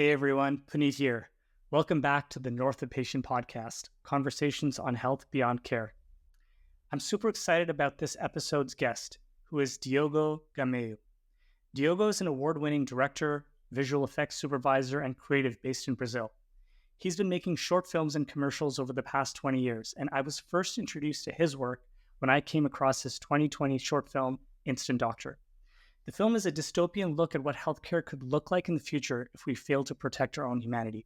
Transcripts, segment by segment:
Hey everyone, Puneet here. Welcome back to the North of Patient podcast, Conversations on Health Beyond Care. I'm super excited about this episode's guest, who is Diogo Gameiro. Diogo is an award-winning director, visual effects supervisor, and creative based in Brazil. He's been making short films and commercials over the past 20 years, and I was first introduced to his work when I came across his 2020 short film, Instant Doctor. The film is a dystopian look at what healthcare could look like in the future if we fail to protect our own humanity.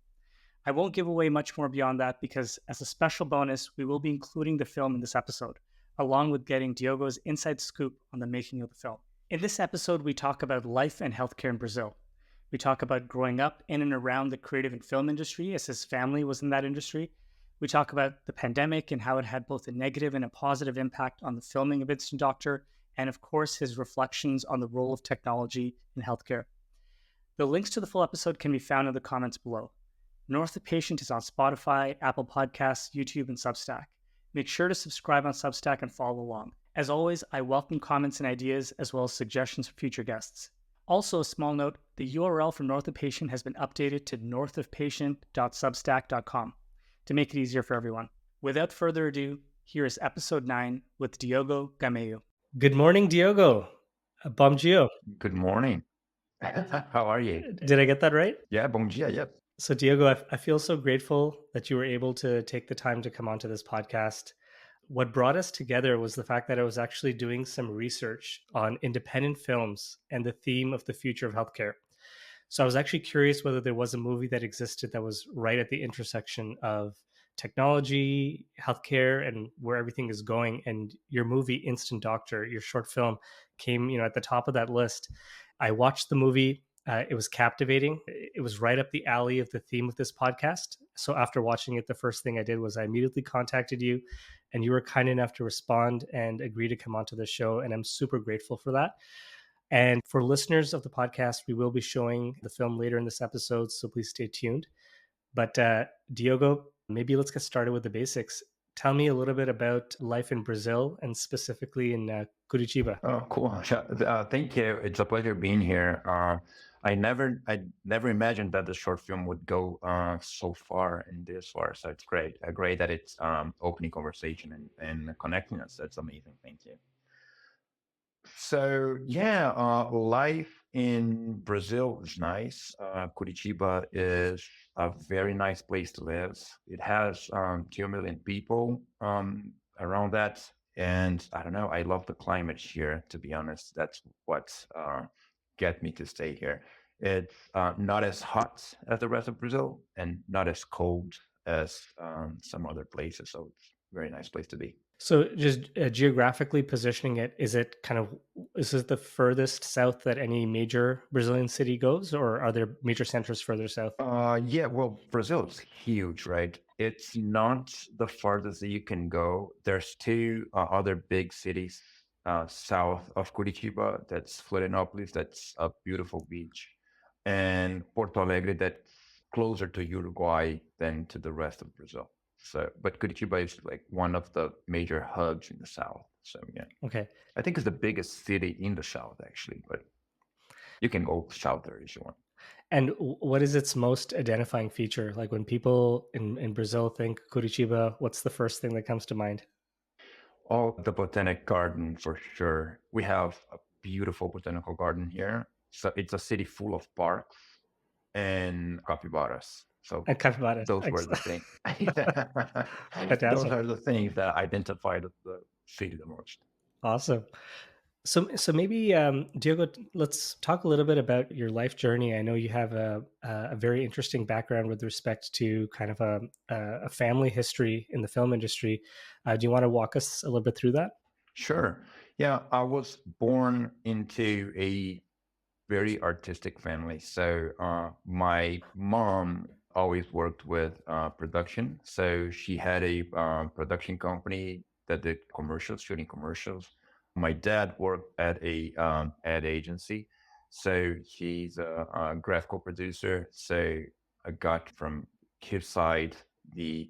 I won't give away much more beyond that because, as a special bonus, we will be including the film in this episode, along with getting Diogo's inside scoop on the making of the film. In this episode, we talk about life and healthcare in Brazil. We talk about growing up in and around the creative and film industry, as his family was in that industry. We talk about the pandemic and how it had both a negative and a positive impact on the filming of Instant Doctor, and of course, his reflections on the role of technology in healthcare. The links to the full episode can be found in the comments below. North of Patient is on Spotify, Apple Podcasts, YouTube, and Substack. Make sure to subscribe on Substack and follow along. As always, I welcome comments and ideas, as well as suggestions for future guests. Also, a small note, the URL for North of Patient has been updated to northofpatient.substack.com to make it easier for everyone. Without further ado, here is episode 9 with Diogo Gameiro. Good morning, Diogo. Bom dia. Good morning. How are you? Did I get that right? Yeah, bom dia, yep. So, Diogo, I feel so grateful that you were able to take the time to come onto this podcast. What brought us together was the fact that I was actually doing some research on independent films and the theme of the future of healthcare. So I was actually curious whether there was a movie that existed that was right at the intersection of technology, healthcare, and where everything is going. And your movie, Instant Doctor, your short film, came, at the top of that list. I watched the movie. It was captivating. It was right up the alley of the theme of this podcast. So after watching it, the first thing I did was I immediately contacted you, and you were kind enough to respond and agree to come onto the show. And I'm super grateful for that. And for listeners of the podcast, we will be showing the film later in this episode, so please stay tuned. But Diogo, maybe let's get started with the basics. Tell me a little bit about life in Brazil and specifically in Curitiba. Oh, cool. Thank you. It's a pleasure being here. I never imagined that the short film would go so far and this far. So it's great. Great that it's opening conversation and connecting us. That's amazing. Thank you. So yeah, life in Brazil is nice. Curitiba is a very nice place to live. It has 2 million people around that, and I don't know. I love the climate here. To be honest, that's what get me to stay here. It's not as hot as the rest of Brazil, and not as cold as some other places. So it's a very nice place to be. So just geographically positioning it, is it the furthest south that any major Brazilian city goes, or are there major centers further south? Yeah, well, Brazil is huge, right? It's not the farthest that you can go. There's two other big cities south of Curitiba. That's Florianópolis, that's a beautiful beach, and Porto Alegre, that's closer to Uruguay than to the rest of Brazil. So, but Curitiba is like one of the major hubs in the south. So, yeah. Okay. I think it's the biggest city in the south, actually, but you can go south there if you want. And what is its most identifying feature? Like when people in Brazil think Curitiba, what's the first thing that comes to mind? Oh, the botanic garden for sure. We have a beautiful botanical garden here. So it's a city full of parks and capybaras. So And capybara. those were the things. Those Fantastic. are the things that identify the city the most. Awesome. So maybe Diogo, let's talk a little bit about your life journey. I know you have a very interesting background with respect to kind of a family history in the film industry. Do you want to walk us a little bit through that? Sure. Yeah, I was born into a very artistic family. So my mom always worked with production. So she had a production company that did commercials, shooting commercials. My dad worked at a ad agency. So he's a graphical producer. So I got from his side the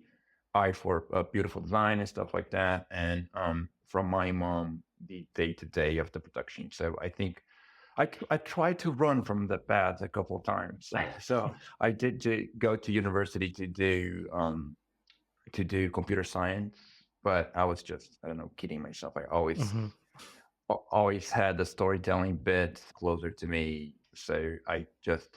eye for beautiful design and stuff like that. And from my mom, the day-to-day of the production. So I think I tried to run from the path a couple of times. So I did go to university to do computer science, but I was just, I don't know, kidding myself. I Hmm. always had the storytelling bit closer to me, so I just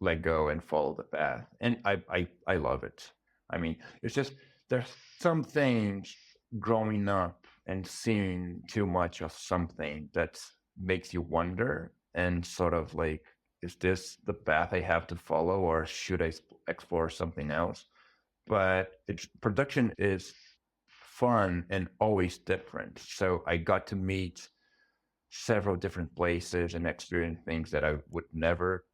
let go and follow the path, and I love it. I mean, it's just there's some things growing up and seeing too much of something that makes you wonder and sort of like, is this the path I have to follow, or should I explore something else? But it's production is fun and always different. So I got to meet several different places and experience things that I would never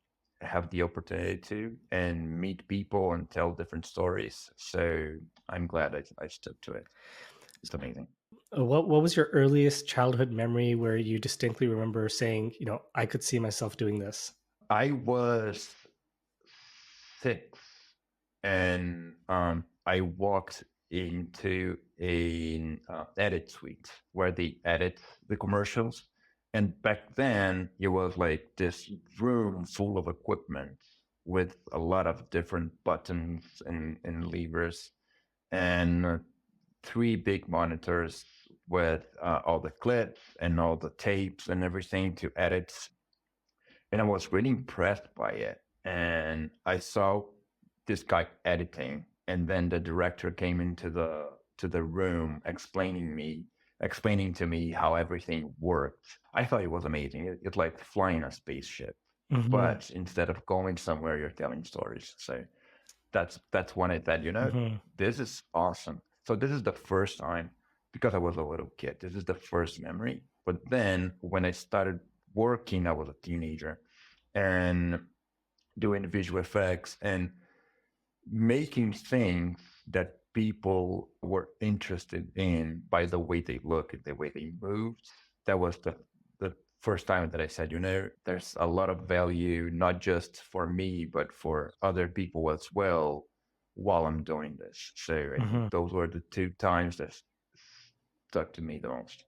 have the opportunity to, and meet people and tell different stories. So I'm glad I stuck to it. It's amazing. What was your earliest childhood memory where you distinctly remember saying, I could see myself doing this? I was 6, and I walked into an edit suite where they edit the commercials. And back then, it was like this room full of equipment with a lot of different buttons and levers, and 3 big monitors with all the clips and all the tapes and everything to edit. And I was really impressed by it. And I saw this guy editing, and then the director came into the room explaining to me how everything worked. I thought it was amazing. It's like flying a spaceship, Hmm. but instead of going somewhere, you're telling stories. So that's when I said, Hmm. this is awesome. So this is the first time, because I was a little kid. This is the first memory. But then when I started working, I was a teenager, and doing visual effects and making things that people were interested in by the way they look and the way they moved. That was the first time that I said, there's a lot of value, not just for me, but for other people as well while I'm doing this. So I think Hmm. those were the 2 times that stuck to me the most.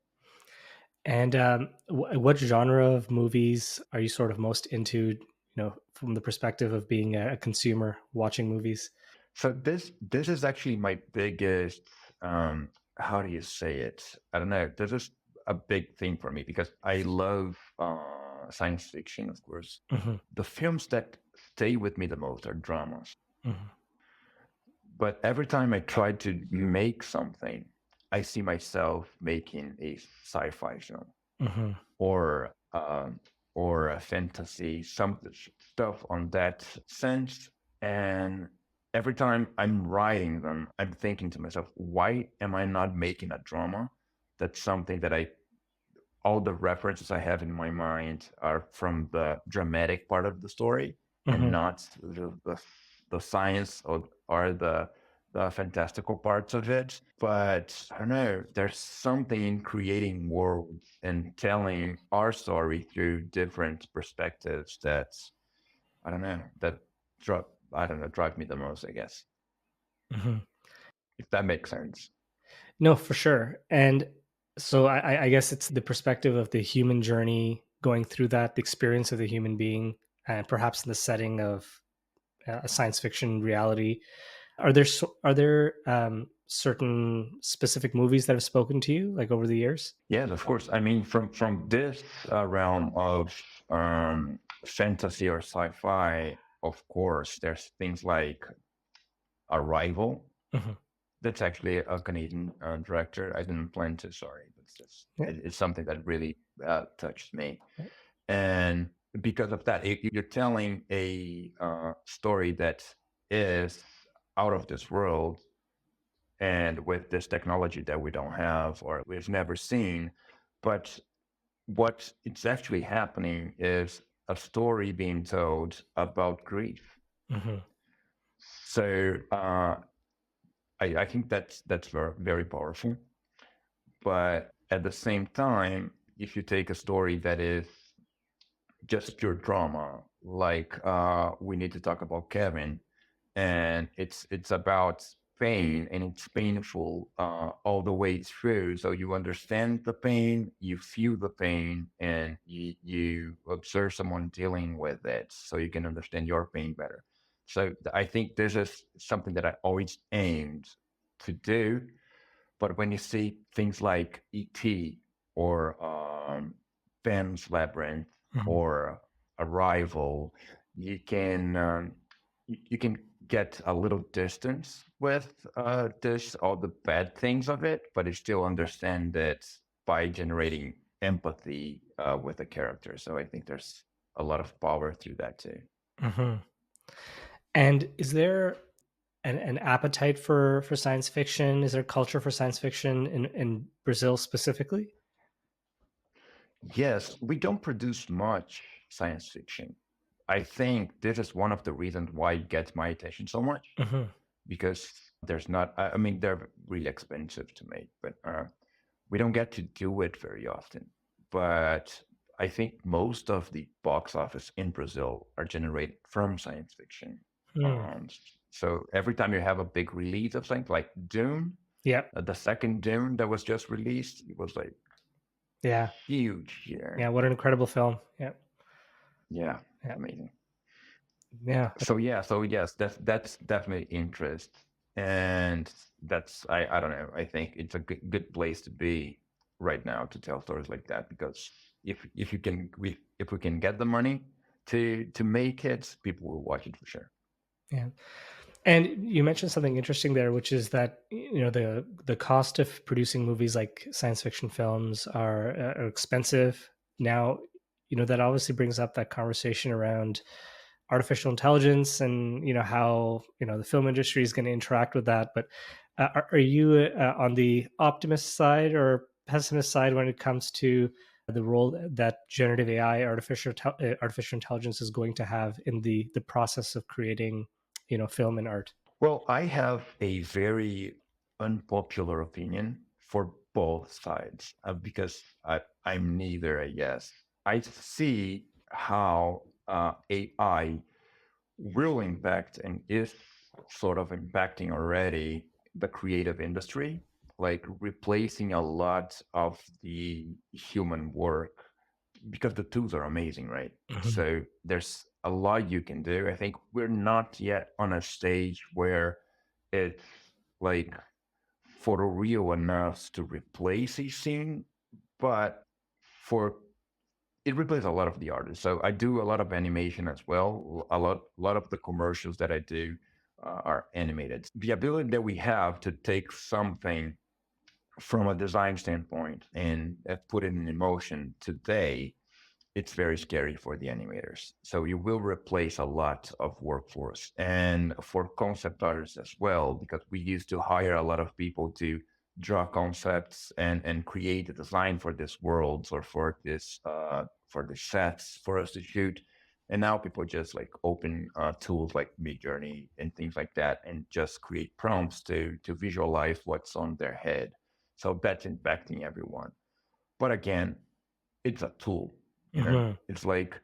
And what genre of movies are you sort of most into, from the perspective of being a consumer watching movies? So this is actually my biggest, how do you say it? I don't know. This is a big thing for me because I love science fiction, of course. Hmm. The films that stay with me the most are dramas. Hmm. But every time I try to make something, I see myself making a sci-fi film, Hmm. or or a fantasy, some stuff on that sense. And every time I'm writing them, I'm thinking to myself, why am I not making a drama? That's something that all the references I have in my mind are from the dramatic part of the story, and Hmm. not the science, or the fantastical parts of it. But I don't know, there's something in creating worlds and telling our story through different perspectives that, I don't know, that drive I don't know, drive me the most, I guess, Hmm. if that makes sense. No, for sure. And so I guess it's the perspective of the human journey going through that, the experience of the human being, and perhaps in the setting of a science fiction reality. Are there certain specific movies that have spoken to you, like over the years? Yes, of course. I mean, from this realm of fantasy or sci-fi, of course, there's things like Arrival. Hmm. That's actually a Canadian director. I didn't plan to, sorry, but Yeah. it's something that really touched me. And because of that, you're telling a story that is out of this world, and with this technology that we don't have or we've never seen. But what it's actually happening is a story being told about grief. Hmm. So I think that's very, very powerful. But at the same time, if you take a story that is just pure drama, like we need to talk about Kevin, and it's about pain and it's painful all the way through. So you understand the pain, you feel the pain, and you observe someone dealing with it so you can understand your pain better. So I think this is something that I always aimed to do. But when you see things like E.T. or Pan's Labyrinth Mhm. or Arrival, you can you can get a little distance with this all the bad things of it, but you still understand it by generating empathy with the character. So I think there's a lot of power through that too. Mhm. And is there an appetite for science fiction? Is there culture for science fiction in Brazil specifically? Yes, we don't produce much science fiction. I think this is one of the reasons why it gets my attention so much Mhm. because there's not, I mean, they're really expensive to make, but we don't get to do it very often. But I think most of the box office in Brazil are generated from science fiction. Mm. Um, so every time you have a big release of something like Dune, Yep. the second Dune that was just released, it was like Yeah. huge here. Yeah. What an incredible film. Yeah. Yeah, Yeah. amazing. Yeah. So yeah, so yes, that's definitely interest, and that's I don't know. I think it's a good place to be right now to tell stories like that because if you can if we can get the money to make it, people will watch it for sure. Yeah. And you mentioned something interesting there, which is that the cost of producing movies like science fiction films are expensive now. That obviously brings up that conversation around artificial intelligence and how the film industry is going to interact with that. But are you on the optimist side or pessimist side when it comes to the role that generative AI, artificial intelligence, is going to have in the process of creating film and art? Well, I have a very unpopular opinion for both sides because I'm neither, I guess. I see how AI will impact and is sort of impacting already the creative industry, like replacing a lot of the human work because the tools are amazing, right? Mhm. So there's a lot you can do. I think we're not yet on a stage where it's like for real enough to replace a scene, but for it replaces a lot of the artists. So I do a lot of animation as well. A lot of the commercials that I do are animated. The ability that we have to take something from a design standpoint and put it in emotion today, it's very scary for the animators. So you will replace a lot of workforce and for concept artists as well, because we used to hire a lot of people to draw concepts and create a design for this worlds or for the sets for us to shoot. And now people just like open tools like Midjourney and things like that and just create prompts to visualize what's on their head. So that's impacting everyone. But again, it's a tool, you know? Mhm. It's like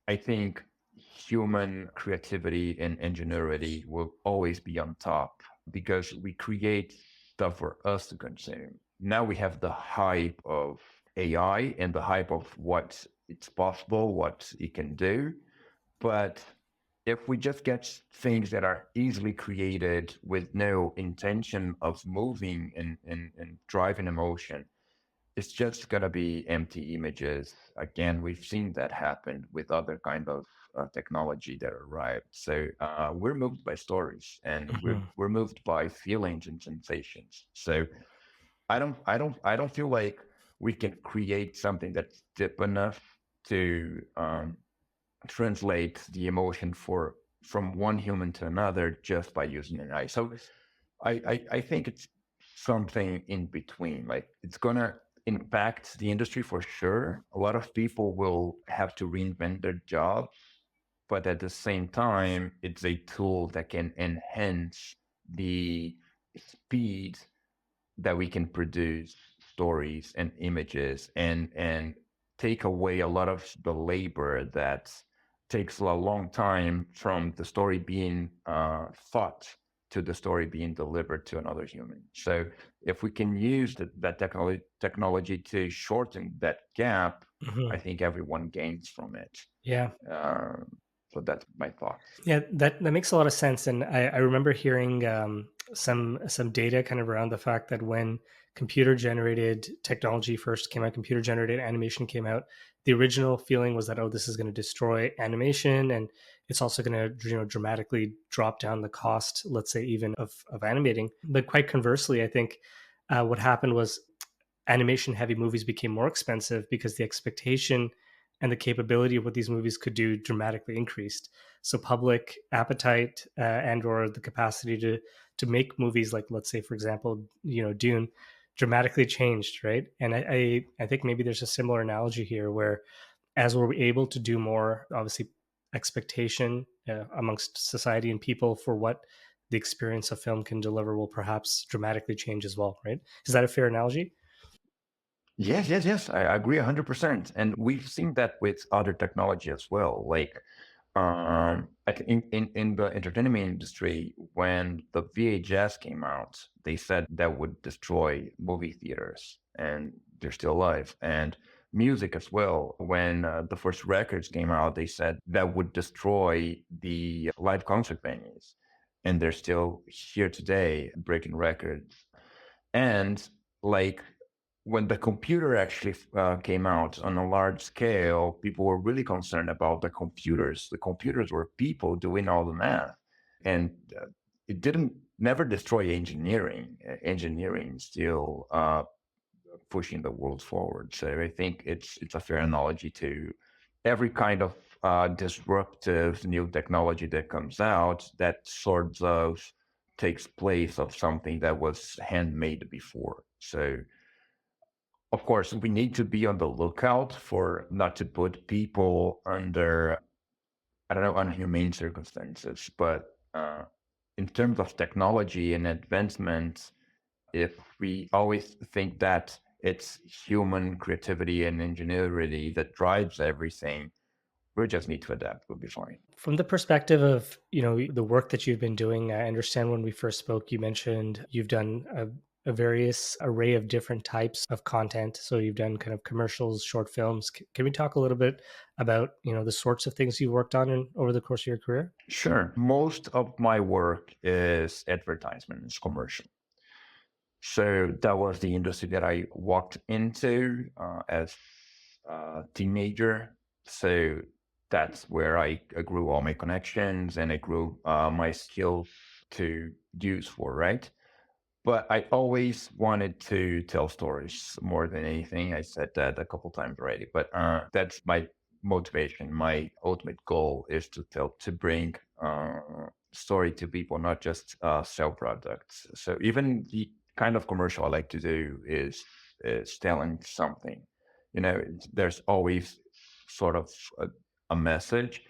I think human creativity and ingenuity will always be on top because we create stuff for us to consume. Now we have the hype of AI and the hype of what it's possible, what it can do. But if we just get things that are easily created with no intention of moving and driving emotion, it's just gonna be empty images. Again, we've seen that happen with other kind of technology that arrived. So we're moved by stories, and Mhm. we're moved by feelings and sensations. So I don't feel like we can create something that's deep enough to translate the emotion for from one human to another just by using an AI. So I think it's something in between. Like it's gonna impact the industry for sure. A lot of people will have to reinvent their jobs, but at the same time, it's a tool that can enhance the speed that we can produce stories and images and take away a lot of the labor that takes a long time from the story being thought to the story being delivered to another human. So if we can use that technology to shorten that gap, I Hmm. think everyone gains from it. Yeah. Um, so that's my thoughts. Yeah, that makes a lot of sense, and I remember hearing some data kind of around the fact that when computer generated technology first came out, computer generated animation came out, the original feeling was that, oh, this is going to destroy animation, and it's also going to dramatically drop down the cost, let's say even of animating. But quite conversely, I think what happened was animation heavy movies became more expensive because the expectation and the capability of what these movies could do dramatically increased. So public appetite and or the capacity to make movies like, let's say, for example, Dune, dramatically changed, right? And I think maybe there's a similar analogy here where as we're able to do more, obviously expectation amongst society and people for what the experience of film can deliver will perhaps dramatically change as well, right? Is that a fair analogy? Yes, yes, yes. I agree 100%. And we've seen that with other technology as well. Like in the entertainment industry, when the VHS came out, they said that would destroy movie theaters, and they're still alive. And music as well. When the first records came out, they said that would destroy the live concert venues, and they're still here today breaking records. And like when the computer actually came out on a large scale, people were really concerned about the computers. The computers were people doing all the math, and it didn't never destroy engineering. Engineering still pushing the world forward. So I think it's a fair analogy to every kind of disruptive new technology that comes out that sort of takes place of something that was handmade before. So of course, we need to be on the lookout for not to put people under, I don't know, unhumane circumstances. But in terms of technology and advancement, if we always think that it's human creativity and ingenuity that drives everything, we just need to adapt. We'll be fine. From the perspective of, the work that you've been doing, I understand when we first spoke, you mentioned you've done a various array of different types of content. So you've done kind of commercials, short films. Can we talk a little bit about, the sorts of things you worked on over the course of your career? Sure. Most of my work is advertisements, commercial. So that was the industry that I walked into as a teenager. So that's where I grew all my connections and I grew my skills to use for, right? But I always wanted to tell stories more than anything. I said that a couple times already, but that's my motivation. My ultimate goal is to bring story to people, not just sell products. So even the kind of commercial I like to do is telling something. There's always sort of a message,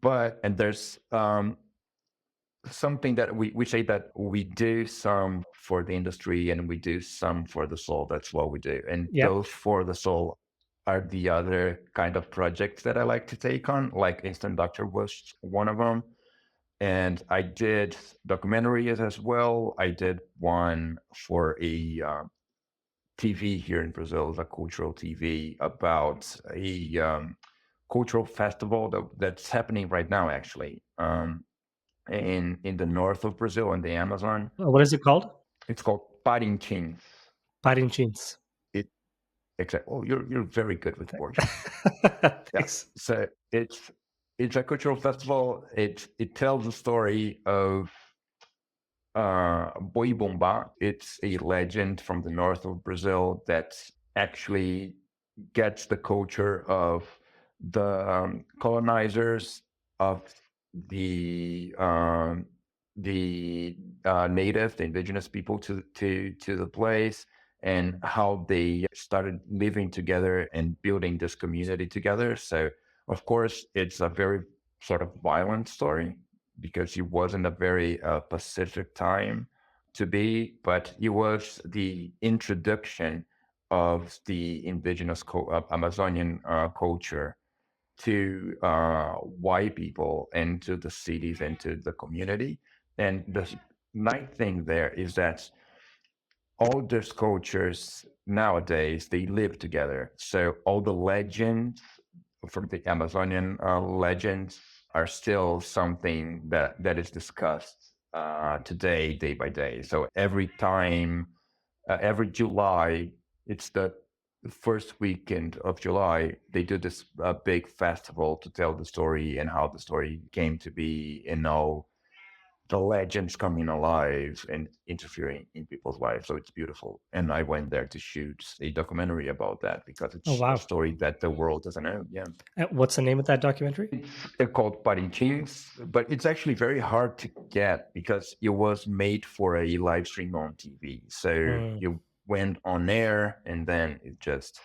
but and there's something that we say that we do some for the industry and we do some for the soul. That's what we do. And Yep. those for the soul are the other kind of projects that I like to take on, like Instant Doctor was one of them. And I did documentaries as well. I did one for a TV here in Brazil, a cultural TV about a cultural festival that's happening right now, actually. In the north of Brazil in the Amazon. What is it called? It's called Parintim. Fighting Jeans. It exactly. Oh, you're very good with Portuguese. Yeah. Thanks. So it's a cultural festival. It tells the story of Boi Bomba. It's a legend from the north of Brazil that actually gets the culture of the colonizers of the um, the indigenous people to the place, and how they started living together and building this community together. So, of course, it's a very sort of violent story because it wasn't a very pacific time to be, but it was the introduction of the indigenous Amazonian culture to white people and to the cities and to the community. And nice thing there is that all those cultures nowadays they live together. So all the legends from the Amazonian legends are still something that is discussed today, day by day. So every time, every July, it's the first weekend of July, they do this big festival to tell the story and how the story came to be, and all the legends coming alive and interfering in people's lives. So it's beautiful. And I went there to shoot a documentary about that because Oh, it's a wow. story that the world doesn't know. Yeah. What's the name of that documentary? It's called Parintins, but it's actually very hard to get because it was made for a live stream on TV. So Mm. you went on air and then it just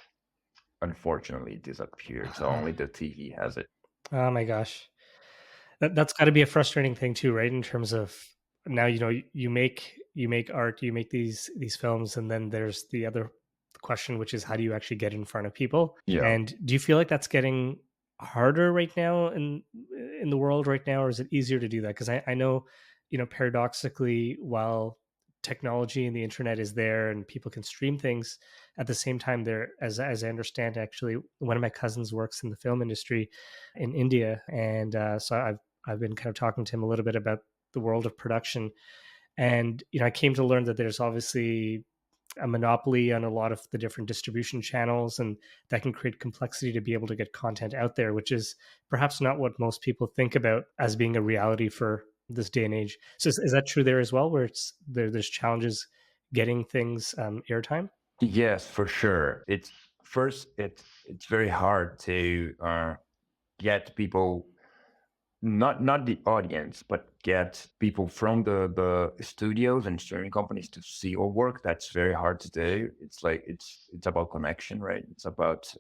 unfortunately disappeared. So only the TV has it. Oh my gosh. That's gotta be a frustrating thing too, right? In terms of now, you make art, you make these films, and then there's the other question, which is how do you actually get in front of people? Yeah. And do you feel like that's getting harder right now in the world right now, or is it easier to do that? Because I know, paradoxically, while technology and the internet is there and people can stream things, at the same time, there, as I understand, actually, one of my cousins works in the film industry in India, and so I've been kind of talking to him a little bit about the world of production, and I came to learn that there's obviously a monopoly on a lot of the different distribution channels, and that can create complexity to be able to get content out there, which is perhaps not what most people think about as being a reality for this day and age. So is that true there as well, where there's challenges getting things airtime? Yes, for sure. It's first, it's very hard to get people, not the audience, but get people from the studios and streaming companies to see your work. That's very hard to do. It's like it's about connection, right? It's about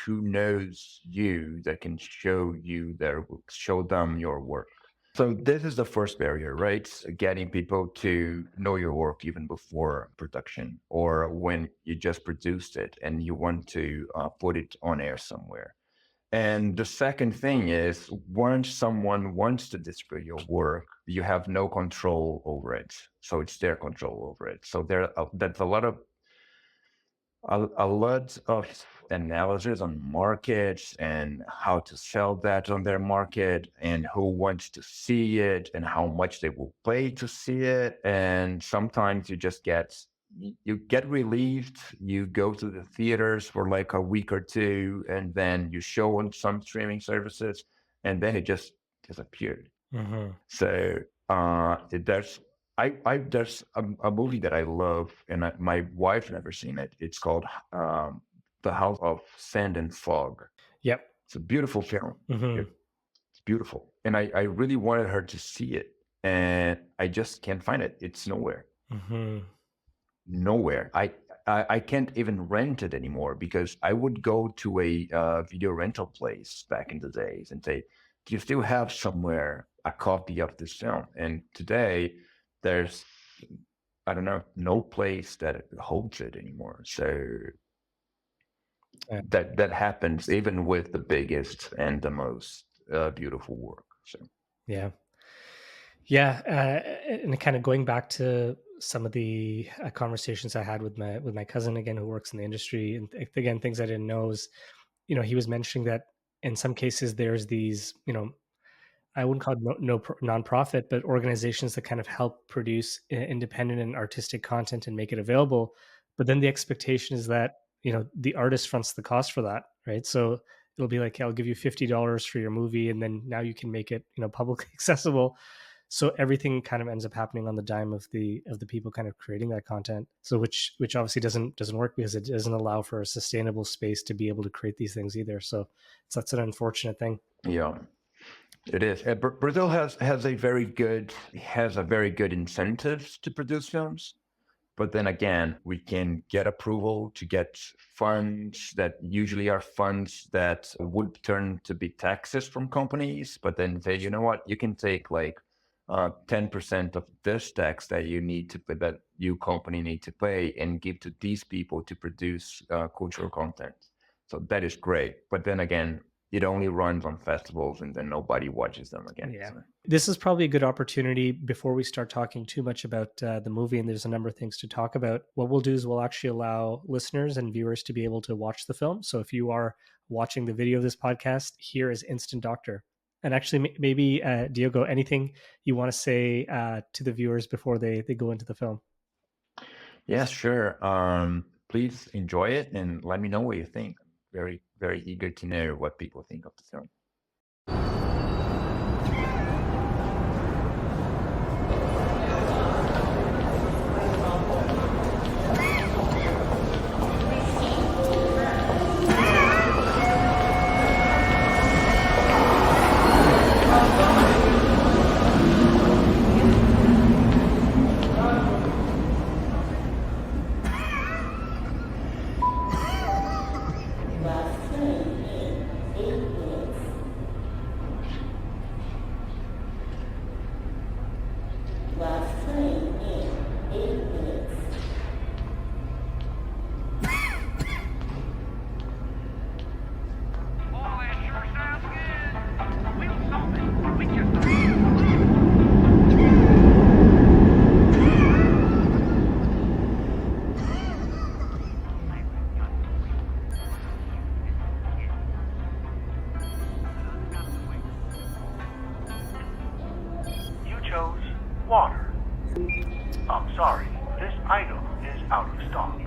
who knows you that can show you their work, show them your work. So this is the first barrier, right? Getting people to know your work even before production or when you just produced it and you want to put it on air somewhere. And the second thing is, once someone wants to display your work, you have no control over it. So it's their control over it. So that's a lot of analysis on markets and how to sell that on their market and who wants to see it and how much they will pay to see it. And sometimes you get released, you go to the theaters for like a week or two, and then you show on some streaming services, and then it just disappeared. Hmm. So there's there's a movie that I love, and my wife never seen it. It's called The House of Sand and Fog. Yep. It's a beautiful film. Hmm. It's beautiful, and I really wanted her to see it, and I just can't find it. It's nowhere, Hmm. nowhere. I can't even rent it anymore because I would go to a video rental place back in the days and say, "Do you still have somewhere a copy of this film?" And today, there's I don't know, no place that holds it anymore. So that happens even with the biggest and the most beautiful work. So Yeah. Yeah, and kind of going back to some of the conversations I had with my cousin again, who works in the industry, and again, things I didn't know is, he was mentioning that in some cases there's these, I wouldn't call it nonprofit, but organizations that kind of help produce independent and artistic content and make it available. But then the expectation is that the artist fronts the cost for that, right? So it'll be like, "Hey, I'll give you $50 for your movie, and then now you can make it publicly accessible." So everything kind of ends up happening on the dime of the people kind of creating that content. So which obviously doesn't work because it doesn't allow for a sustainable space to be able to create these things either. So that's an unfortunate thing. yeah, it is. Brazil has a very good incentives to produce films. But then again, we can get approval to get funds that usually are funds that would turn to be taxes from companies. But then say, you know what, you can take like 10% of this tax that you need to pay, that you company need to pay, and give to these people to produce cultural content. So that is great. But then again, it only runs on festivals and then nobody watches them again. Yeah. So. This is probably a good opportunity before we start talking too much about the movie, and there's a number of things to talk about. What we'll do is we'll actually allow listeners and viewers to be able to watch the film. So if you are watching the video of this podcast, here is Instant Doctor. And actually, maybe, Diogo, anything you want to say to the viewers before they go into the film? Yeah, sure. Please enjoy it and let me know what you think. Very, very eager to know what people think of the film. Water. I'm sorry, this item is out of stock.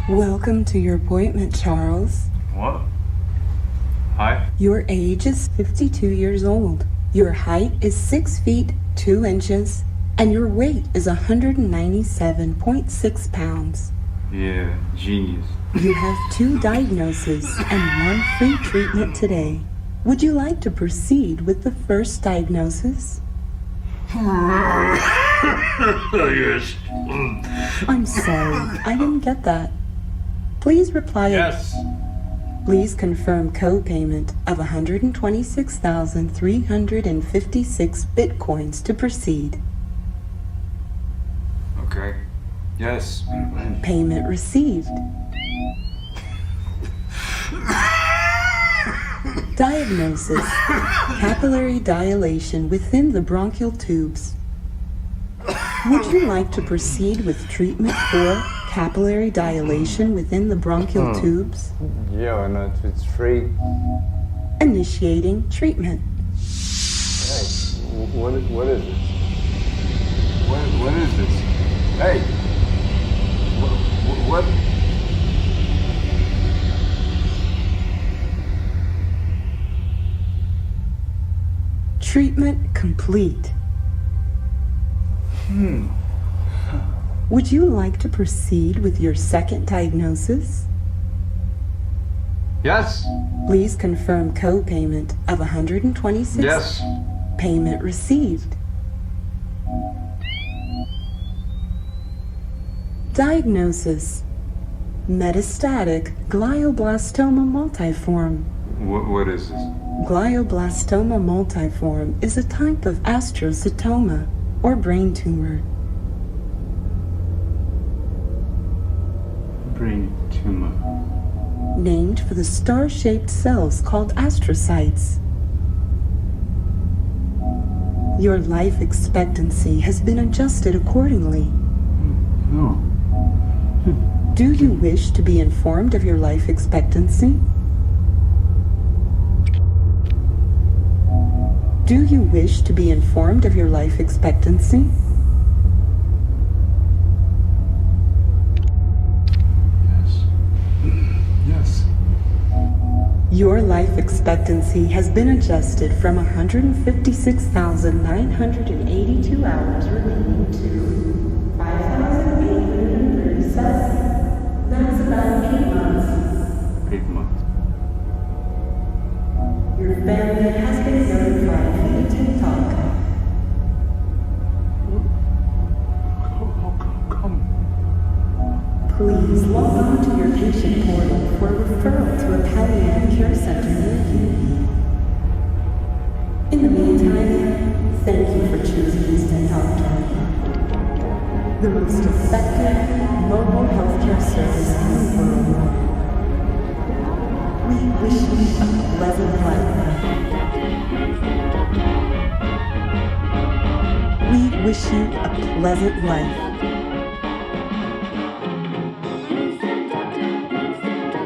Welcome to your appointment, Charles. What? Hi? Your age is 52 years old. Your height is 6 feet 2 inches, and your weight is 197.6 pounds. Yeah, genius. You have 2 diagnoses and 1 free treatment today. Would you like to proceed with the first diagnosis? Yes. I'm sorry, I didn't get that. Please reply. Yes. Please confirm co-payment of 126,356 bitcoins to proceed. Okay. Yes. Payment received. Diagnosis: capillary dilation within the bronchial tubes. Would you like to proceed with treatment for capillary dilation within the bronchial tubes? Yeah, why not? It's free. Initiating treatment. Hey, what is this? What is this? Hey! What? Treatment complete. Would you like to proceed with your second diagnosis? Yes! Please confirm co-payment of 126. Yes! Payment received. Diagnosis: metastatic glioblastoma multiforme. What is this? Glioblastoma multiforme is a type of astrocytoma, or brain tumor. Brain tumor. Named for the star-shaped cells called astrocytes. Your life expectancy has been adjusted accordingly. No. Do you wish to be informed of your life expectancy? Do you wish to be informed of your life expectancy? Yes. Yes. Your life expectancy has been adjusted from 156,982 hours remaining to 5,837. That's about 8 months. 8 months. Your family has been notified via TikTok. Come. Please log on to your patient portal for a referral to a palliative care center near you. In the meantime, thank you for choosing Instant Doctor, the most effective mobile healthcare service in the world. We wish you a pleasant life. We wish you a pleasant life.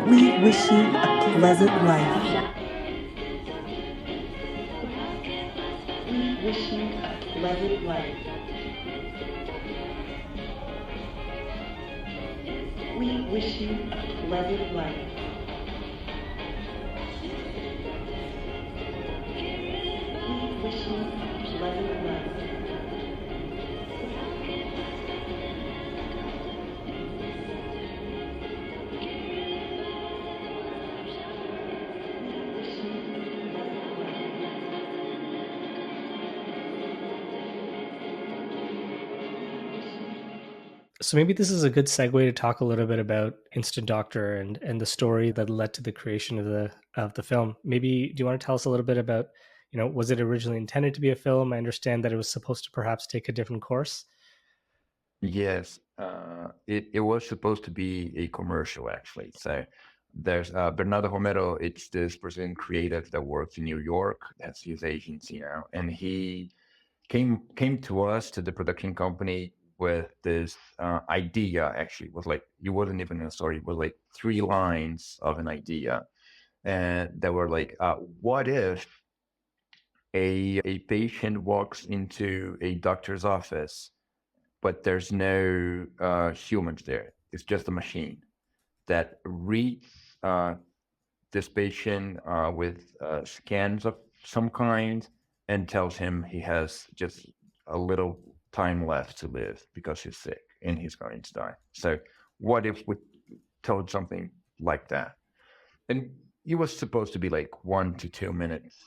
We wish you a pleasant life. We wish you a pleasant life. We wish you a pleasant life. We wish you a pleasant life. So maybe this is a good segue to talk a little bit about Instant Doctor and the story that led to the creation of the film. Maybe do you want to tell us a little bit about, was it originally intended to be a film? I understand that it was supposed to perhaps take a different course. Yes, it was supposed to be a commercial actually. So there's Bernardo Romero. It's this Brazilian creative that works in New York. That's his agency now, and he came to us, to the production company, with this idea. Actually, it was like, it wasn't even a story. It was like 3 lines of an idea, and they were like, what if a patient walks into a doctor's office, but there's no humans there. It's just a machine that reads this patient with scans of some kind and tells him he has just a little time left to live because he's sick and he's going to die. So what if we told something like that? And it was supposed to be like 1 to 2 minutes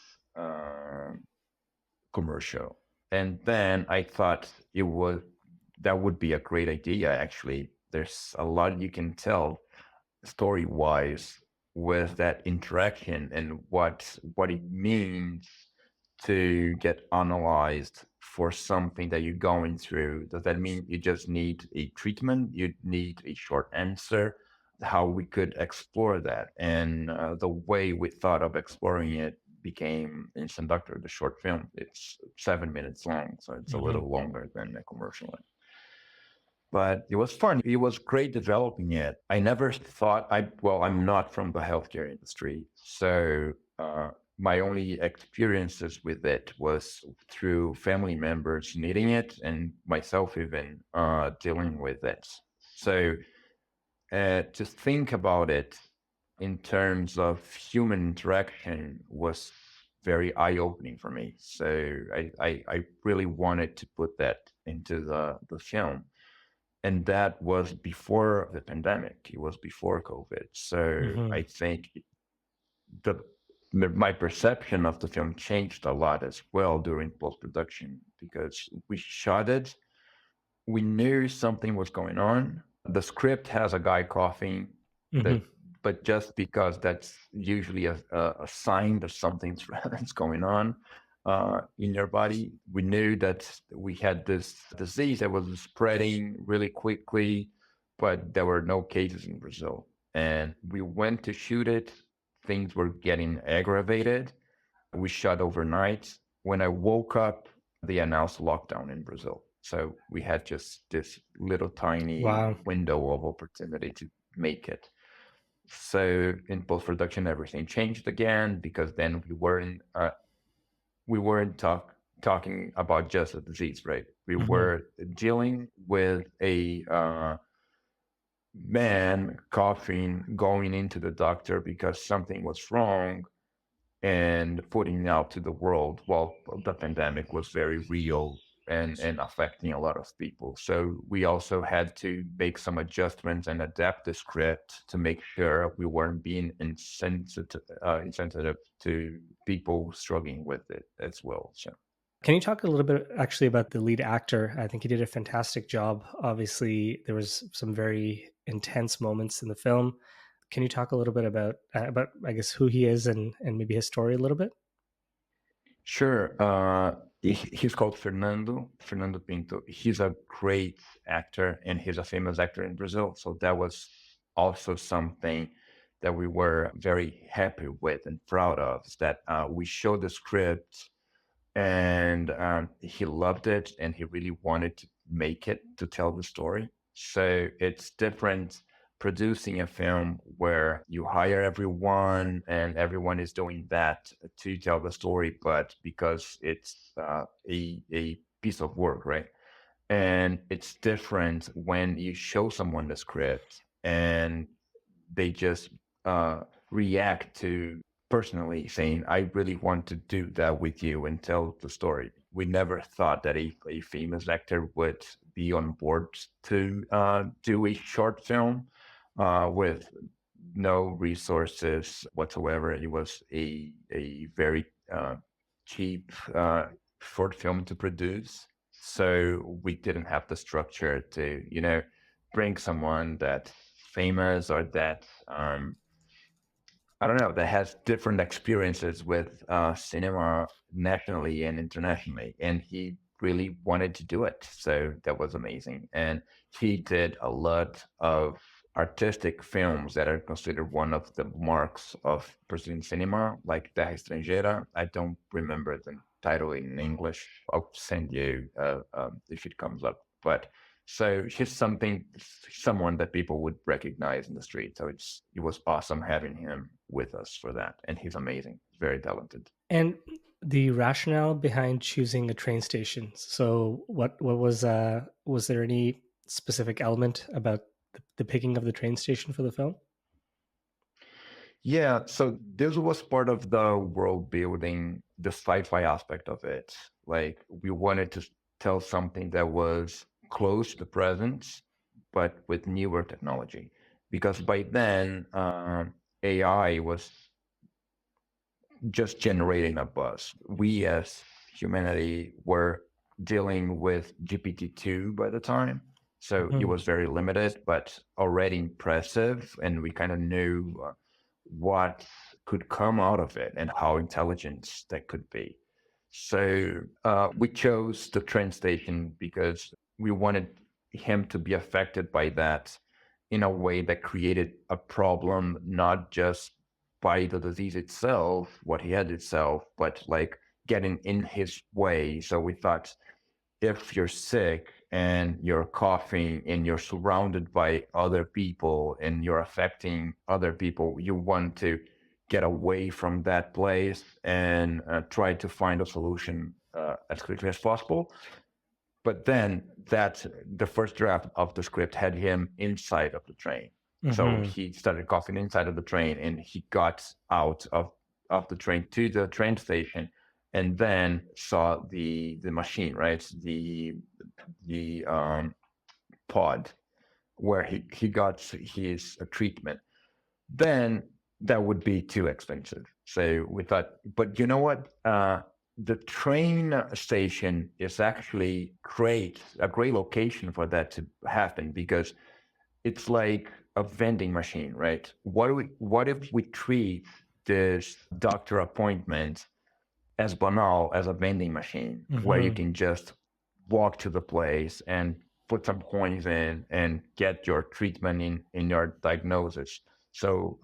commercial. And then I thought that would be a great idea. Actually, there's a lot you can tell story wise with that interaction and what it means to get analyzed for something that you're going through. Does that mean you just need a treatment? You need a short answer? How we could explore that. And the way we thought of exploring it became Instant Doctor, the short film. It's 7 minutes long, so it's a little longer than a commercial. But it was fun. It was great developing it. I never thought I'm not from the healthcare industry. So my only experiences with it was through family members needing it and myself even dealing with it. So to think about it in terms of human interaction was very eye-opening for me. So I really wanted to put that into the film. And that was before the pandemic. It was before COVID. So I think my perception of the film changed a lot as well during post-production, because we shot it. We knew something was going on. The script has a guy coughing, but just because that's usually a sign that something's that's going on in your body. We knew that we had this disease that was spreading really quickly, but there were no cases in Brazil. And we went to shoot it. Things were getting aggravated. We shot overnight. When I woke up, they announced lockdown in Brazil. So we had just this little tiny window of opportunity to make it. So in post-production, everything changed again, because then we weren't talking about just a disease, right? We were dealing with a man coughing, going into the doctor because something was wrong, and putting it out to the world. Well, the pandemic was very real and affecting a lot of people. So we also had to make some adjustments and adapt the script to make sure we weren't being insensitive to people struggling with it as well. So. Can you talk a little bit actually about the lead actor? I think he did a fantastic job. Obviously, there was some very intense moments in the film. Can you talk a little bit about I guess who he is and maybe his story a little bit? Sure. He's called Fernando Pinto. He's a great actor, and he's a famous actor in Brazil. So that was also something that we were very happy with and proud of, is that we showed the script, and he loved it, and he really wanted to make it, to tell the story. So it's different producing a film where you hire everyone and everyone is doing that to tell the story, but because it's a piece of work, right? And it's different when you show someone the script and they just react to personally saying, I really want to do that with you and tell the story. We never thought that a famous actor would be on board to do a short film with no resources whatsoever. It was a very cheap short film to produce. So we didn't have the structure to, bring someone that's famous or that I don't know, that has different experiences with cinema nationally and internationally. And he really wanted to do it. So that was amazing. And he did a lot of artistic films that are considered one of the marks of Brazilian cinema, like Terra Estrangeira. I don't remember the title in English. I'll send you if it comes up. But so he's someone that people would recognize in the street. So it was awesome having him with us for that, and he's amazing, very talented. And the rationale behind choosing a train station. So what was there any specific element about the picking of the train station for the film? Yeah, so this was part of the world building, the sci-fi aspect of it. Like we wanted to tell something that was close to the present, but with newer technology. Because by then, AI was just generating a buzz. We as humanity were dealing with GPT-2 by the time. So it was very limited, but already impressive. And we kind of knew what could come out of it and how intelligent that could be. So we chose the train station because we wanted him to be affected by that in a way that created a problem, not just by the disease itself, what he had itself, but like getting in his way. So we thought, if you're sick and you're coughing and you're surrounded by other people and you're affecting other people, you want to get away from that place and try to find a solution as quickly as possible. But then the first draft of the script had him inside of the train. So he started coughing inside of the train, and he got out of the train to the train station, and then saw the machine, right? The pod where he got his treatment. Then that would be too expensive. So we thought, but you know what? The train station is actually a great location for that to happen, because it's like a vending machine, right? What if we treat this doctor appointment as banal as a vending machine, where you can just walk to the place and put some coins in and get your treatment in your diagnosis. So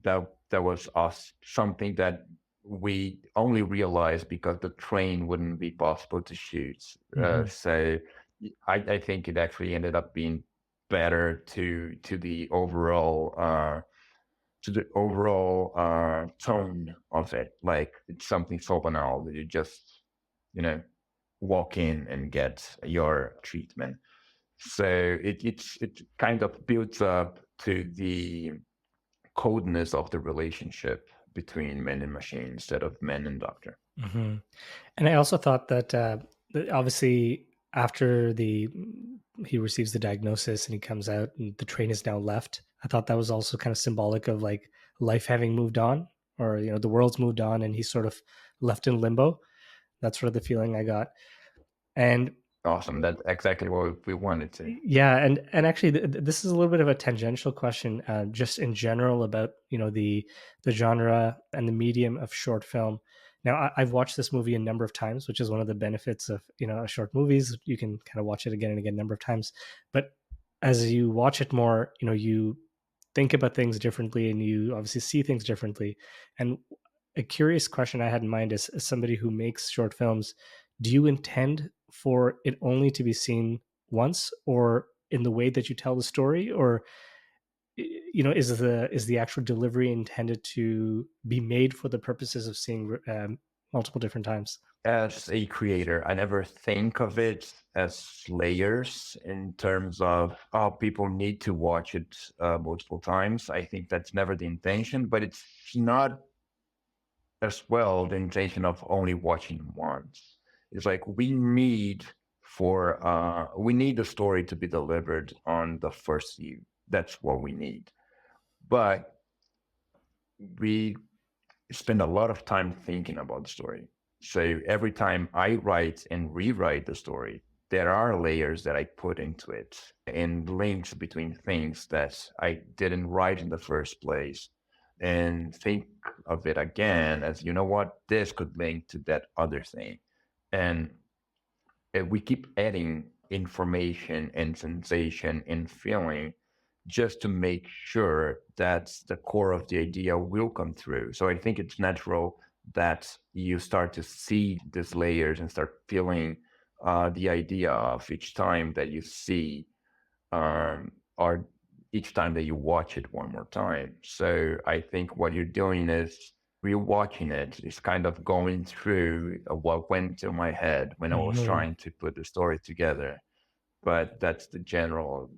that was something that we only realized because the train wouldn't be possible to shoot. So I think it actually ended up being better to the overall tone of it. Like it's something so banal that you just walk in and get your treatment. So it kind of builds up to the coldness of the relationship between man and machine instead of man and doctor. Hmm. And I also thought that obviously after he receives the diagnosis and he comes out and the train is now left, I thought that was also kind of symbolic of like life having moved on, or the world's moved on and he's sort of left in limbo. That's sort of the feeling I got. And Awesome. That's exactly what we wanted to. yeah, and actually, this is a little bit of a tangential question, just in general about the genre and the medium of short film. Now, I've watched this movie a number of times, which is one of the benefits of short movies. You can kind of watch it again and again a number of times. But as you watch it more, you think about things differently, and you obviously see things differently. And a curious question I had in mind is, as somebody who makes short films, do you intend for it only to be seen once, or in the way that you tell the story, or is the actual delivery intended to be made for the purposes of seeing multiple different times? As a creator, I never think of it as layers in terms of, oh, people need to watch it multiple times. I think that's never the intention, but it's not as well the intention of only watching once. It's like we need the story to be delivered on the first view. That's what we need. But we spend a lot of time thinking about the story. So every time I write and rewrite the story, there are layers that I put into it and links between things that I didn't write in the first place, and think of it again as, you know what, this could link to that other thing. And we keep adding information and sensation and feeling just to make sure that the core of the idea will come through. So I think it's natural that you start to see these layers and start feeling the idea of each time that you see, or each time that you watch it one more time. So I think what you're doing is rewatching it is kind of going through what went through my head when I was Mhm. trying to put the story together. But that's the general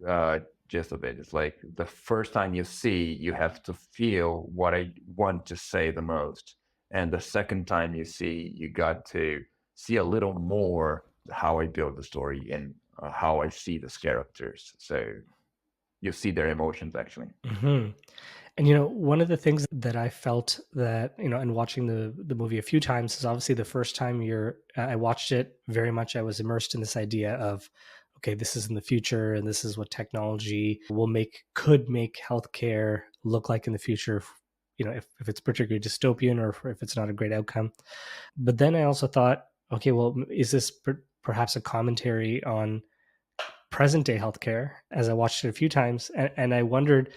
uh, gist of it. It's like the first time you see, you have to feel what I want to say the most. And the second time you see, you got to see a little more how I build the story and how I see these characters. So you see their emotions actually. Hmm. And one of the things that I felt that in watching the movie a few times is obviously the first time I watched it very much. I was immersed in this idea of, okay, this is in the future, and this is what technology could make healthcare look like in the future. If it's particularly dystopian, or if it's not a great outcome. But then I also thought, okay, well, is this perhaps a commentary on present day healthcare? As I watched it a few times, and I wondered,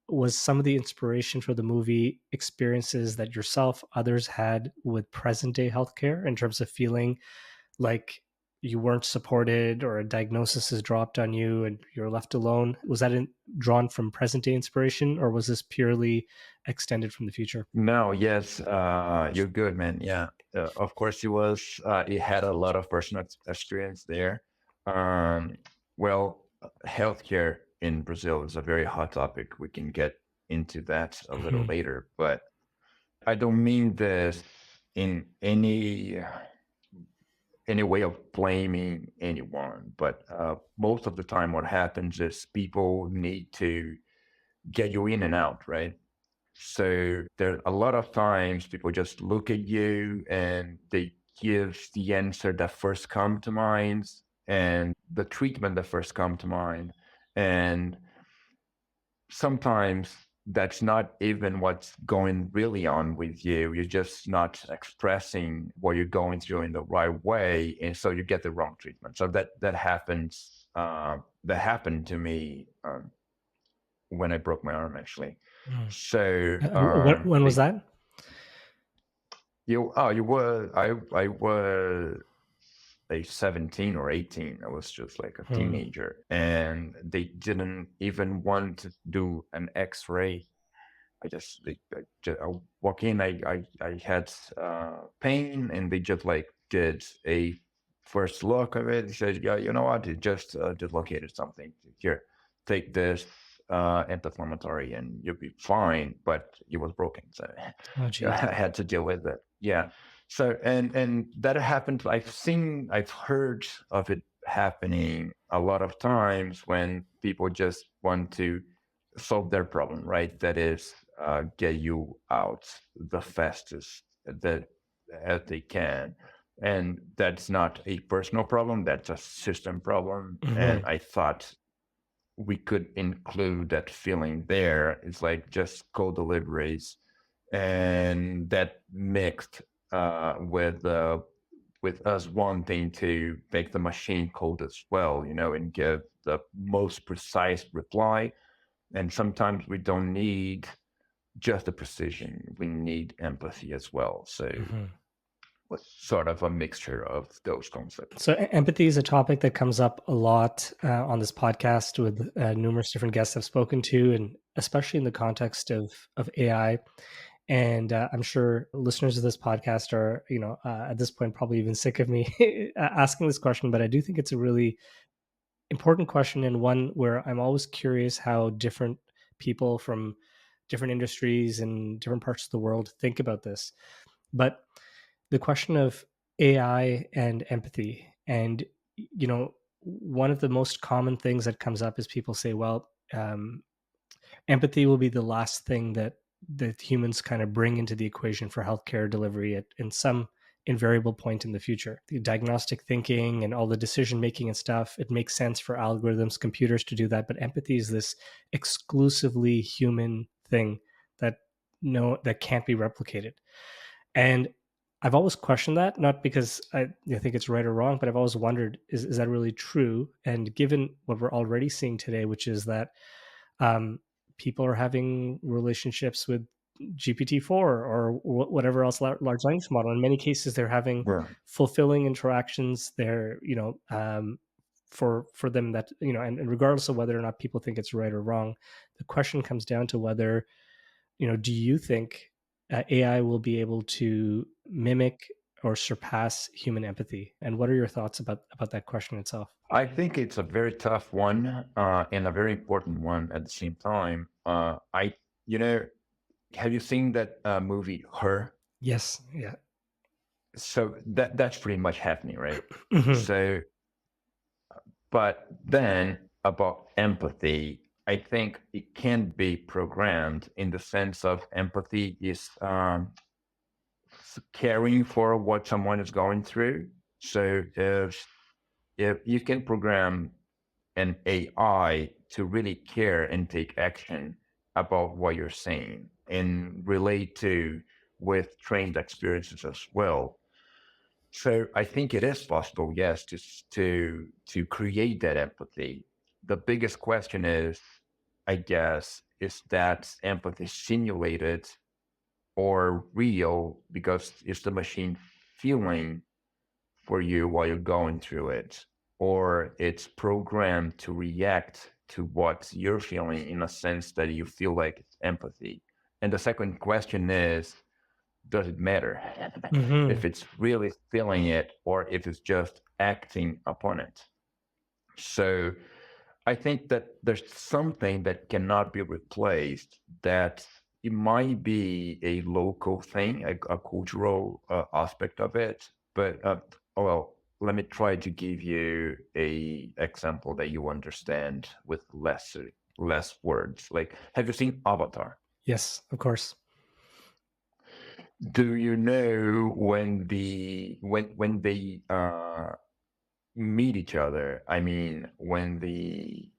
was some of the inspiration for the movie experiences that yourself, others had with present day healthcare, in terms of feeling like you weren't supported, or a diagnosis is dropped on you and you're left alone? Was that drawn from present day inspiration, or was this purely extended from the future? No, yes, you're good, man. Yeah, of course it was. It had a lot of personal experience there. Um, well, healthcare in Brazil is a very hot topic. We can get into that a little Mhm. later, but I don't mean this in any way of blaming anyone. But most of the time, what happens is people need to get you in and out, right? So there are a lot of times people just look at you and they give the answer that first come to mind and the treatment that first come to mind. And sometimes that's not even what's going really on with you. You're just not expressing what you're going through in the right way, and so you get the wrong treatment. So that happens. That happened to me when I broke my arm, actually. Mm. So When was they that? you were I was like 17 or 18. I was just like a Hmm. teenager, and they didn't even want to do an X-ray. I walk in. I had pain, and they just like did a first look of it, he says, "Yeah, you know what? It just dislocated something. Here, take this anti-inflammatory, and you'll be fine." But it was broken, so Oh, yeah, geez. I had to deal with it. Yeah. So and that happened. I've heard of it happening a lot of times when people just want to solve their problem, right? That is, get you out the fastest that as they can. And that's not a personal problem, that's a system problem. And Mm-hmm. I thought we could include that feeling there. It's like just code deliveries, and that mixed with us wanting to make the machine code as well, and give the most precise reply. And sometimes we don't need just the precision; we need empathy as well. So Mm-hmm. it's sort of a mixture of those concepts. So empathy is a topic that comes up a lot on this podcast with numerous different guests I've spoken to, and especially in the context of AI. And I'm sure listeners of this podcast are, at this point probably even sick of me asking this question, but I do think it's a really important question, and one where I'm always curious how different people from different industries and different parts of the world think about this. But the question of AI and empathy, and one of the most common things that comes up is people say, well, empathy will be the last thing that humans kind of bring into the equation for healthcare delivery in some invariable point in the future. The diagnostic thinking and all the decision making and stuff, it makes sense for algorithms, computers to do that, but empathy is this exclusively human thing that that can't be replicated. And I've always questioned that, not because I think it's right or wrong, but I've always wondered, is that really true? And given what we're already seeing today, which is that um, people are having relationships with GPT-4 or whatever else large language model. In many cases, they're having Right. fulfilling interactions. They're, for them that, and regardless of whether or not people think it's right or wrong, the question comes down to whether, do you think AI will be able to mimic or surpass human empathy? And what are your thoughts about that question itself? I think it's a very tough one, and a very important one at the same time. You know, have you seen that movie Her? Yes. Yeah. So that's pretty much happening, right? Mhm. So, but then about empathy, I think it can be programmed in the sense of empathy is caring for what someone is going through. So if you can program an AI to really care and take action about what you're saying and relate to with trained experiences as well. So I think it is possible, yes, to create that empathy. The biggest question is, I guess, is that empathy simulated or real? Because is the machine feeling for you while you're going through it, or it's programmed to react to what you're feeling in a sense that you feel like it's empathy? And the second question is, does it matter if Mhm. it's really feeling it or if it's just acting upon it? So I think that there's something that cannot be replaced, that it might be a local thing, a cultural aspect of it. But well, let me try to give you a example that you understand with less words. Like, have you seen Avatar? Yes, of course. Do you know when they meet each other? I mean, when the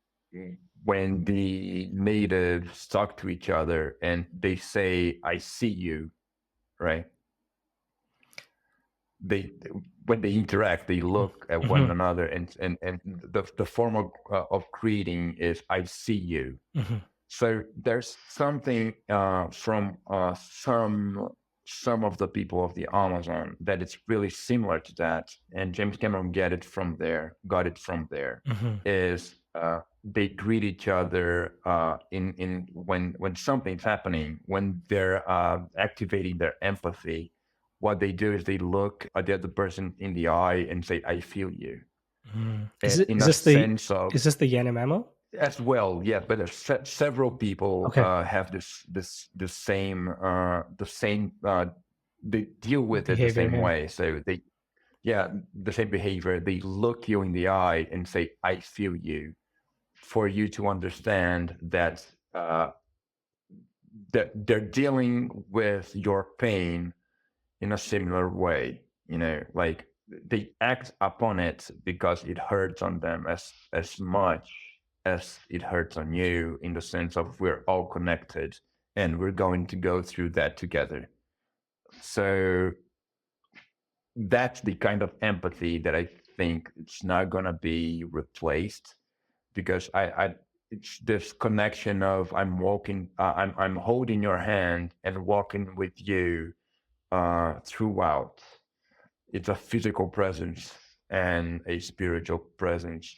natives talk to each other and they say, "I see you," right? They When they interact, they look at one Mhm. another, and the form of greeting is, "I see you." Mhm. So there's something from some of the people of the Amazon that it's really similar to that, and James Cameron got it from there. Mhm. Is they greet each other in when something's happening, when they're activating their empathy what they do is they look at the other person in the eye and say, "I feel you," Is in is a this the sense of is this the Yanomamo? as well. Yeah, but there's several people Okay. have the same they deal with it the Behavior. same Yeah. way. So they the same behavior. They look you in the eye and say, "I feel you," for you to understand that that they're dealing with your pain in a similar way. Like they act upon it because it hurts on them as much as it hurts on you, in the sense of we're all connected and we're going to go through that together. So that's the kind of empathy that I think it's not going to be replaced, because I it's this connection of I'm walking, I'm holding your hand and walking with you throughout. It's a physical presence and a spiritual presence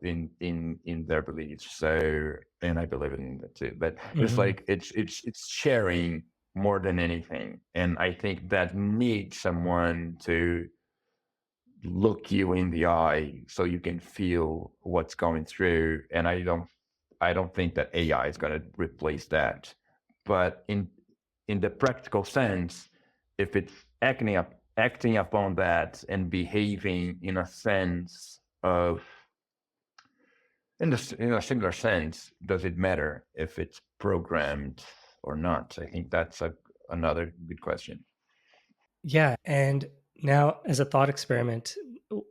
in their beliefs. So, and I believe in that too. But it's like it's sharing more than anything, and I think that needs someone to look you in the eye so you can feel what's going through. And I don't think that AI is going to replace that. But in the practical sense, if it's acting upon that and behaving in a sense of in a similar sense, does it matter if it's programmed or not? I think that's another good question. Yeah. And now, as a thought experiment,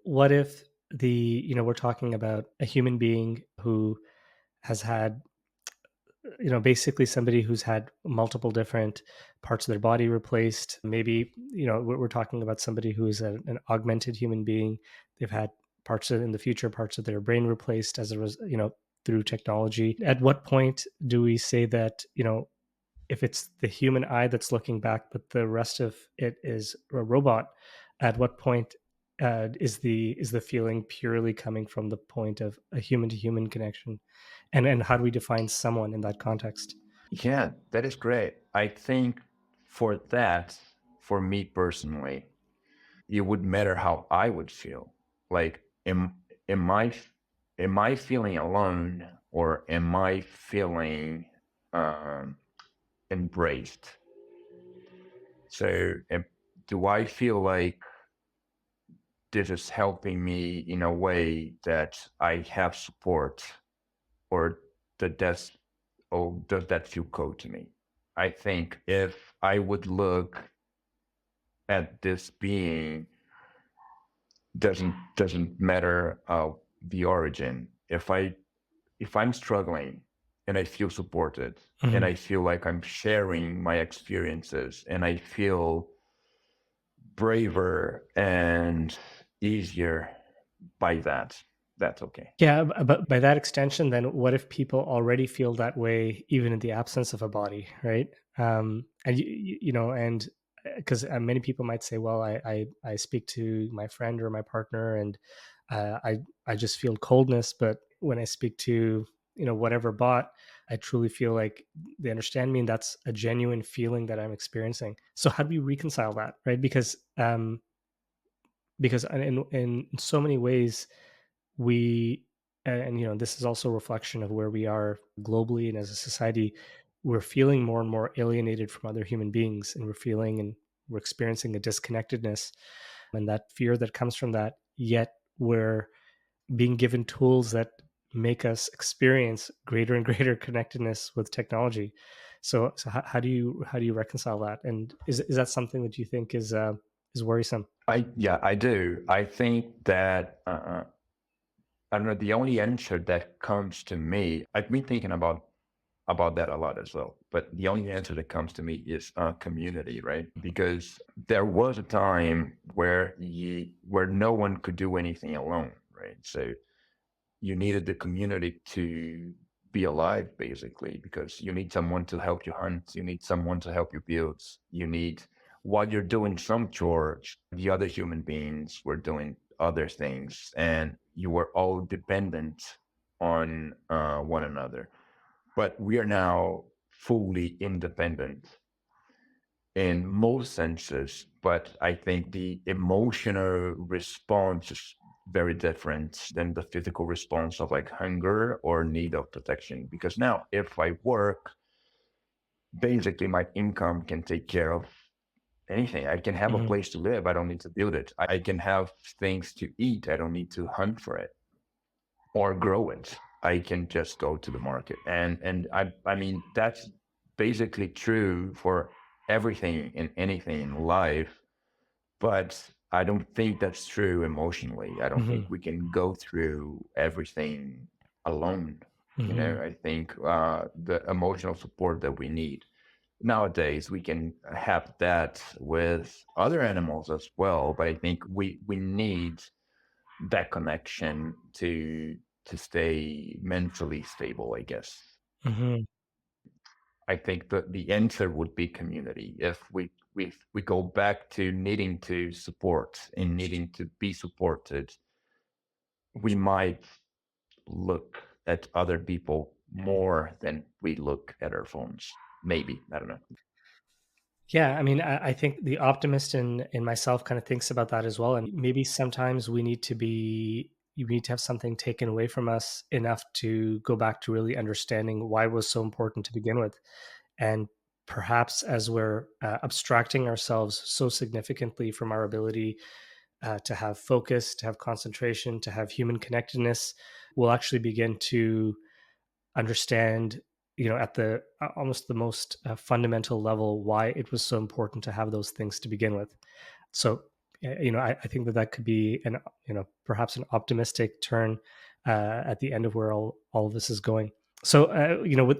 what if we're talking about a human being who has had, basically somebody who's had multiple different parts of their body replaced. Maybe, we're talking about somebody who is an augmented human being. They've had in the future, parts of their brain replaced through technology. At what point do we say that, if it's the human eye that's looking back, but the rest of it is a robot, at what point is the feeling purely coming from the point of a human to human connection, and how do we define someone in that context? Yeah, that is great. I think for that, for me personally, it would matter how I would feel. Like, am I am I feeling alone, or am I feeling um, embraced? So, do I feel like this is helping me in a way that I have support, or that that's or does that feel cold to me? I think if I would look at this being, doesn't matter the origin. If I'm struggling and I feel supported, and Mhm. I feel like I'm sharing my experiences, and I feel braver and easier by that, that's okay. Yeah, but by that extension, then what if people already feel that way even in the absence of a body, right? And and because many people might say, well, I speak to my friend or my partner, and I just feel coldness, but when I speak to whatever bot, I truly feel like they understand me, and that's a genuine feeling that I'm experiencing. So how do we reconcile that, right? Because in so many ways we and this is also a reflection of where we are globally and as a society. We're feeling more and more alienated from other human beings, and we're experiencing a disconnectedness and that fear that comes from that, yet we're being given tools that make us experience greater and greater connectedness with technology. So how do you reconcile that, and is that something that you think is worrisome? I do. I think that I don't know. The only answer that comes to me, I've been thinking about that a lot as well. But the only answer that comes to me is community, right? Because there was a time where no one could do anything alone, right? So you needed the community to be alive, basically, because you need someone to help you hunt, you need someone to help you build, you need, while you're doing some chores, the other human beings were doing other things, and you were all dependent on one another. But we are now fully independent, in most senses, but I think the emotional response is very different than the physical response of like hunger or need of protection. Because now, if I work, basically my income can take care of anything. I can have a place to live. I don't need to build it. I can have things to eat. I don't need to hunt for it or grow it. I can just go to the market. And I mean, that's basically true for everything and anything in life, but I don't think that's true emotionally. I don't think we can go through everything alone. You know, I think the emotional support that we need nowadays, we can have that with other animals as well, but I think we need that connection to stay mentally stable, I guess. I think that the answer would be community. If we go back to needing to support and needing to be supported, we might look at other people more than we look at our phones. Maybe, I don't know. Yeah, I mean, I think the optimist in myself kind of thinks about that as well. And maybe sometimes you need to have something taken away from us enough to go back to really understanding why it was so important to begin with. And perhaps as we're abstracting ourselves so significantly from our ability to have focus, to have concentration, to have human connectedness, we'll actually begin to understand, at the almost the most fundamental level, why it was so important to have those things to begin with. So I think that could be an perhaps an optimistic turn at the end of where all of this is going. So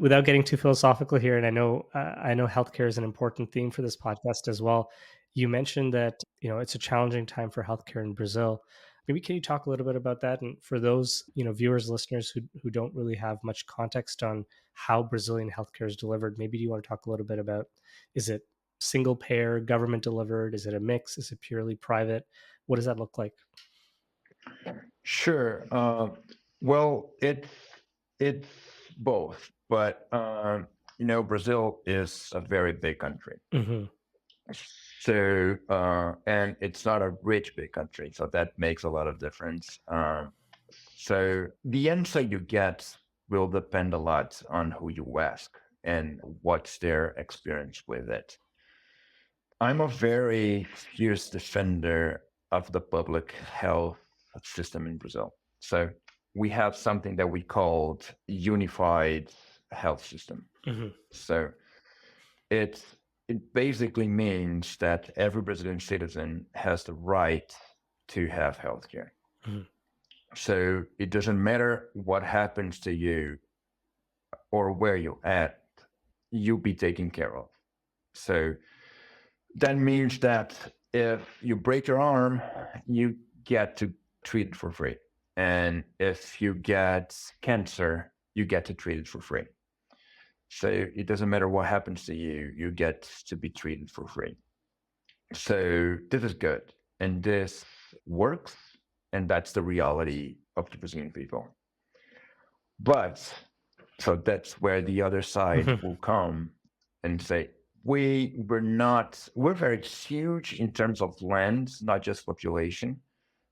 without getting too philosophical here, and I know healthcare is an important theme for this podcast as well. You mentioned that it's a challenging time for healthcare in Brazil. Maybe can you talk a little bit about that? And for those viewers, listeners who don't really have much context on how Brazilian healthcare is delivered, maybe do you want to talk a little bit about, is it single payer, government delivered? Is it a mix? Is it purely private? What does that look like? Sure. Well, it's both, but Brazil is a very big country. So, and it's not a rich big country, so that makes a lot of difference. So the answer you get will depend a lot on who you ask and what's their experience with it. I'm a very fierce defender of the public health system in Brazil. So we have something that we called unified health system. So it basically means that every Brazilian citizen has the right to have healthcare. So it doesn't matter what happens to you or where you're at, you'll be taken care of. So that means that if you break your arm, you get to treat it for free. And if you get cancer, you get to treat it for free. So it doesn't matter what happens to you, you get to be treated for free. So this is good. And this works. And that's the reality of the Brazilian people. But so that's where the other side will come and say, we're very huge in terms of land, not just population.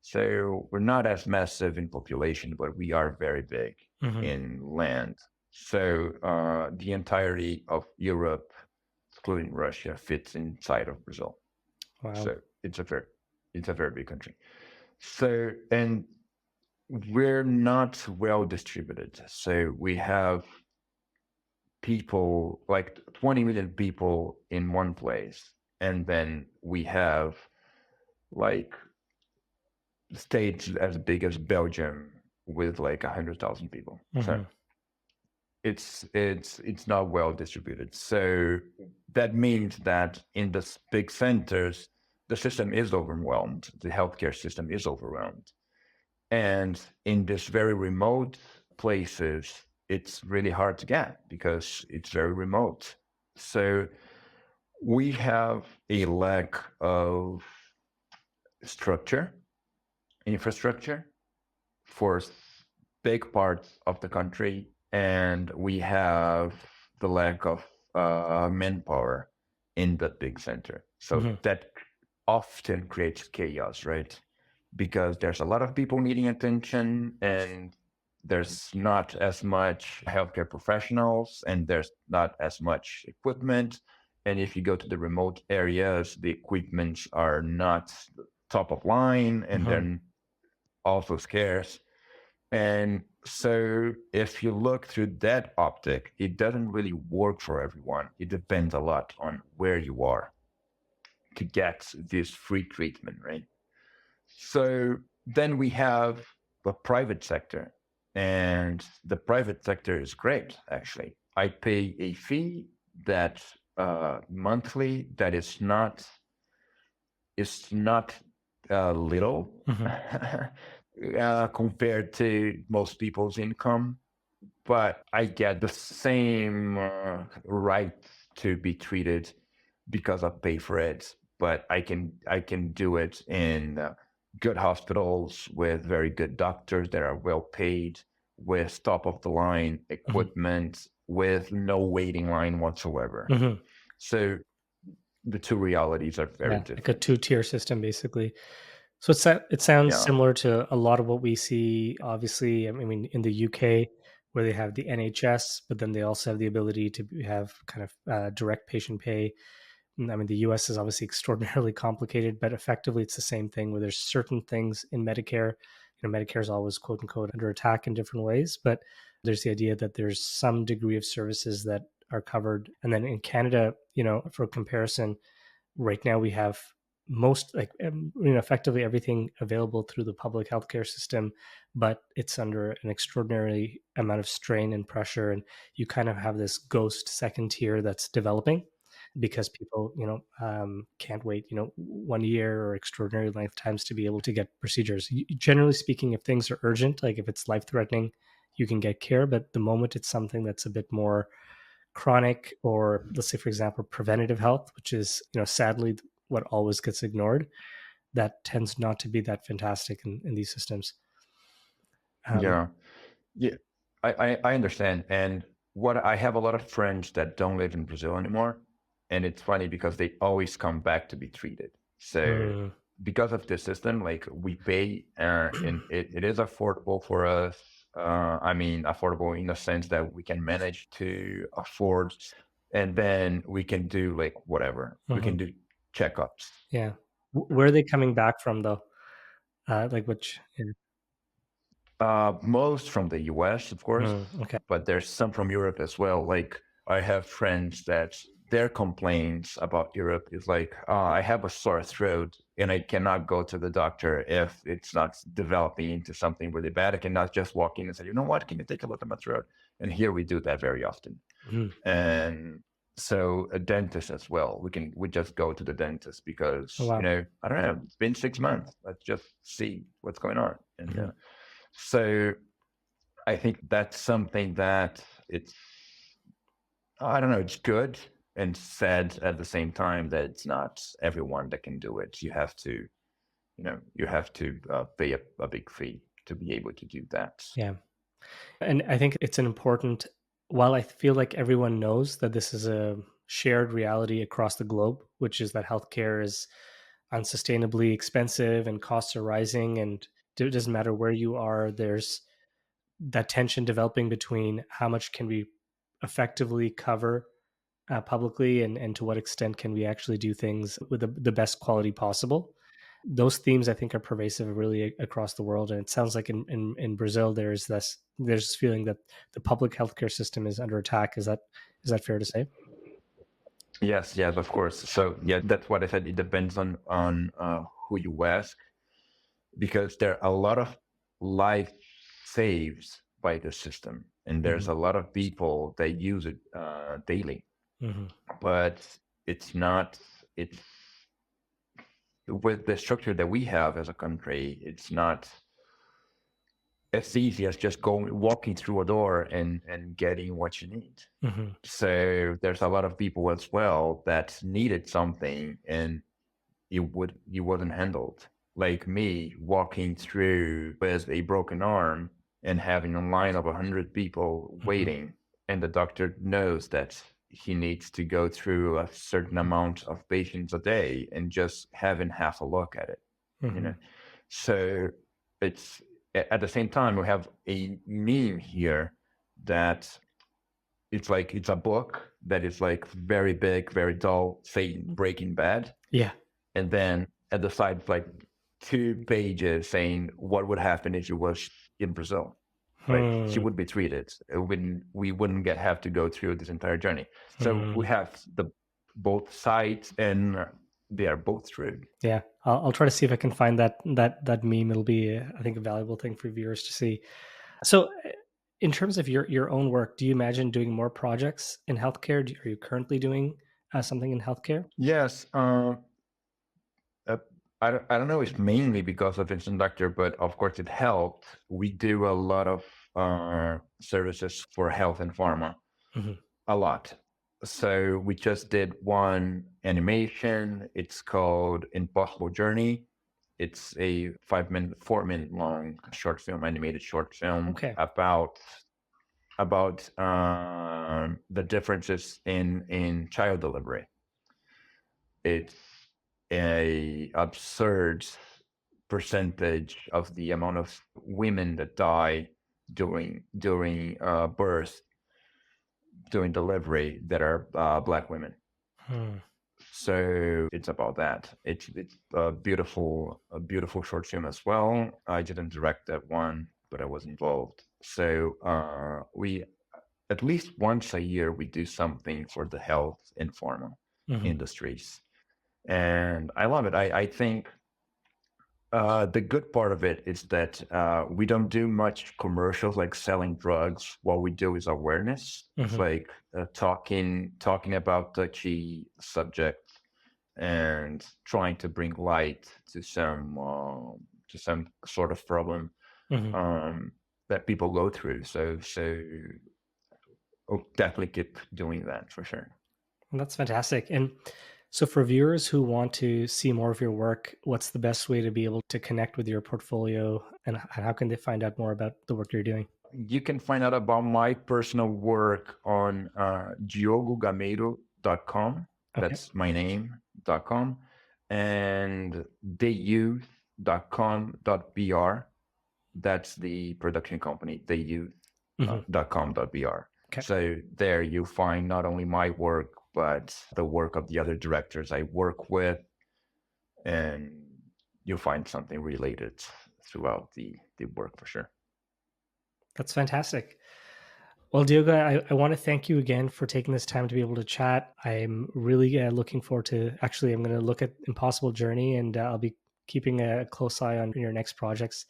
So we're not as massive in population, but we are very big in land. So the entirety of Europe, excluding Russia, fits inside of Brazil. Wow. So it's a very big country. So, and we're not well distributed. So we have people, like 20 million people in one place. And then we have like states as big as Belgium with like 100,000 people. So it's not well distributed. So that means that in the big centers, the system is overwhelmed. The healthcare system is overwhelmed. And in this very remote places, it's really hard to get because it's very remote. So we have a lack of infrastructure for big parts of the country, and we have the lack of manpower in that big center. So that often creates chaos, right? Because there's a lot of people needing attention, and there's not as much healthcare professionals, and there's not as much equipment. And if you go to the remote areas, the equipments are not top of line, and they're also scarce. And so if you look through that optic, it doesn't really work for everyone. It depends a lot on where you are to get this free treatment, right? So then we have the private sector, and the private sector is great, actually. I pay a fee that monthly that is not little compared to most people's income, but I get the same right to be treated because I pay for it. But I can do it in good hospitals with very good doctors that are well paid, with top of the line equipment, with no waiting line whatsoever. So the two realities are very different. Like a two-tier system, basically. So it sounds similar to a lot of what we see, obviously, I mean, in the UK, where they have the NHS, but then they also have the ability to have kind of direct patient pay. I mean, the US is obviously extraordinarily complicated, but effectively it's the same thing where there's certain things in Medicare. Medicare is always quote unquote under attack in different ways, but there's the idea that there's some degree of services that are covered. And then in Canada, for comparison, right now we have most effectively everything available through the public healthcare system, but it's under an extraordinary amount of strain and pressure. And you kind of have this ghost second tier that's developing because people, can't wait, 1 year or extraordinary lifetimes to be able to get procedures. Generally speaking, if things are urgent, like if it's life-threatening, you can get care. But the moment it's something that's a bit more chronic, or let's say, for example, preventative health, which is, sadly, what always gets ignored, that tends not to be that fantastic in these systems. Yeah, I understand. And I have a lot of friends that don't live in Brazil anymore. And it's funny because they always come back to be treated. So because of the system, like we pay, and it is affordable for us. I mean, affordable in the sense that we can manage to afford, and then we can do like whatever. We can do checkups. Yeah. Where are they coming back from though? Like which? Most from the US, of course, Okay. but there's some from Europe as well. Like I have friends that their complaints about Europe is like, I have a sore throat and I cannot go to the doctor if it's not developing into something really bad. I cannot just walk in and say, you know what, can you take a look at my throat? And here we do that very often. And so a dentist as well. We just go to the dentist because, I don't know, it's been 6 months. Let's just see what's going on. And so I think that's something that I don't know, it's good and sad at the same time that it's not everyone that can do it. You have to, pay a big fee to be able to do that. Yeah. And I think it's an important, while I feel like everyone knows that this is a shared reality across the globe, which is that healthcare is unsustainably expensive and costs are rising, and it doesn't matter where you are, there's that tension developing between how much can we effectively cover publicly and to what extent can we actually do things with the best quality possible. Those themes I think are pervasive really across the world, and it sounds like in Brazil there's this feeling that the public healthcare system is under attack. Is that fair to say? Yes, of course. So yeah, that's what I said. It depends on who you ask, because there are a lot of life saves by the system, and there's a lot of people that use it daily. But it's with the structure that we have as a country, it's not as easy as just walking through a door and getting what you need. So there's a lot of people as well that needed something and it wasn't handled. Like me walking through with a broken arm and having a line of 100 people waiting, and the doctor knows that he needs to go through a certain amount of patients a day and just having half a look at it, you know. So it's at the same time we have a meme here that it's like it's a book that is like very big, very dull, saying Breaking Bad, Yeah. and then at the side it's like 2 pages saying what would happen if you was in Brazil. Like she would be treated. We wouldn't have to go through this entire journey. So we have the both sides, and they are both true. Yeah, I'll try to see if I can find that meme. It'll be, I think, a valuable thing for viewers to see. So, in terms of your own work, do you imagine doing more projects in healthcare? Are you currently doing something in healthcare? Yes. I don't know if mainly because of Instant Doctor, but of course it helped. We do a lot of services for health and pharma, a lot. So we just did one animation. It's called Impossible Journey. It's a 4-minute long short film, animated short film about the differences in child delivery. It's a absurd percentage of the amount of women that die during birth, during delivery, that are Black women. So it's about that. It's a beautiful short film as well. I didn't direct that one, but I was involved. So we, at least once a year, we do something for the health and pharma industries. And I love it. I think the good part of it is that we don't do much commercials like selling drugs. What we do is awareness. It's like talking about touchy subjects and trying to bring light to some sort of problem that people go through. So I'll definitely keep doing that for sure. That's fantastic. And so for viewers who want to see more of your work, what's the best way to be able to connect with your portfolio, and how can they find out more about the work you're doing? You can find out about my personal work on diogogameiro.com. That's my name.com, and theyouth.com.br. That's the production company, theyouth.com.br. So there you'll find not only my work, but the work of the other directors I work with, and you'll find something related throughout the work for sure. That's fantastic. Well, Diogo, I want to thank you again for taking this time to be able to chat. I'm really looking forward to, actually, I'm going to look at Impossible Journey, and I'll be keeping a close eye on your next projects.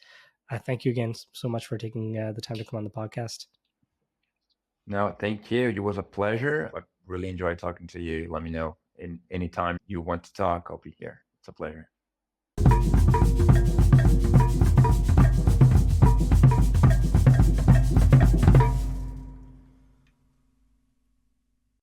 Thank you again so much for taking the time to come on the podcast. No, thank you. It was a pleasure. I really enjoyed talking to you. Let me know anytime you want to talk. I'll be here. It's a pleasure.